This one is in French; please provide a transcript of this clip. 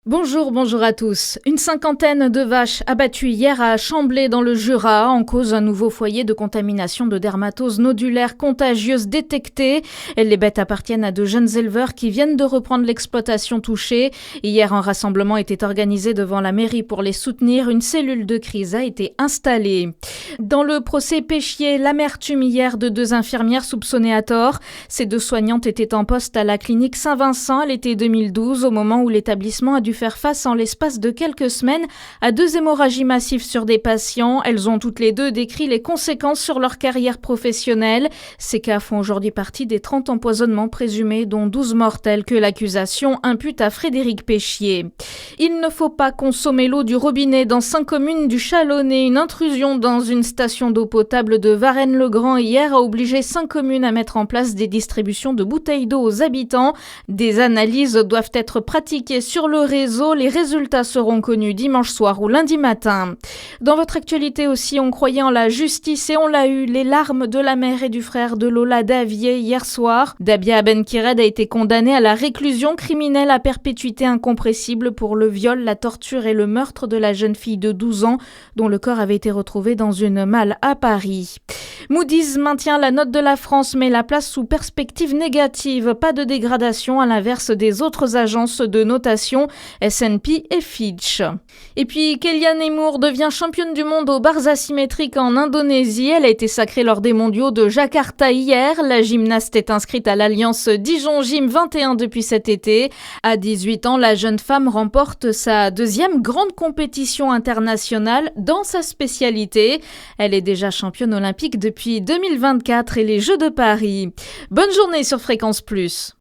Bonjour à tous. Une cinquantaine de vaches abattues hier à Chamblay dans le Jura, en cause un nouveau foyer de contamination de dermatose nodulaire contagieuse détectée. Les bêtes appartiennent à de jeunes éleveurs qui viennent de reprendre l'exploitation touchée. Hier, un rassemblement était organisé devant la mairie pour les soutenir. Une cellule de crise a été installée. Dans le procès Péchier, l'amertume hier de deux infirmières soupçonnées à tort. Ces deux soignantes étaient en poste à la clinique Saint-Vincent à l'été 2012, au moment où l'établissement a dû faire face en l'espace de quelques semaines à deux hémorragies massives sur des patients. Elles ont toutes les deux décrit les conséquences sur leur carrière professionnelle. Ces cas font aujourd'hui partie des 30 empoisonnements présumés, dont 12 mortels que l'accusation impute à Frédéric Péchier. Il ne faut pas consommer l'eau du robinet dans 5 communes du Chalonnais. Une intrusion dans une station d'eau potable de Varennes-le-Grand hier a obligé 5 communes à mettre en place des distributions de bouteilles d'eau aux habitants. Des analyses doivent être pratiquées sur le réseau. Les résultats seront connus dimanche soir ou lundi matin. Dans votre actualité aussi, on croyait en la justice et on l'a eu. Les larmes de la mère et du frère de Lola Davier hier soir. Dabia Benkired a été condamnée à la réclusion criminelle à perpétuité incompressible pour le viol, la torture et le meurtre de la jeune fille de 12 ans dont le corps avait été retrouvé dans une malle à Paris. Moody's maintient la note de la France mais la place sous perspective négative. Pas de dégradation à l'inverse des autres agences de notation S&P et Fitch. Et puis Kéliane Emmour devient championne du monde aux barres asymétriques en Indonésie. Elle a été sacrée lors des mondiaux de Jakarta hier. La gymnaste est inscrite à l'Alliance Dijon Gym 21 depuis cet été. À 18 ans, la jeune femme remporte sa deuxième grande compétition internationale dans sa spécialité. Elle est déjà championne olympique depuis 2024 et les Jeux de Paris. Bonne journée sur Fréquence Plus.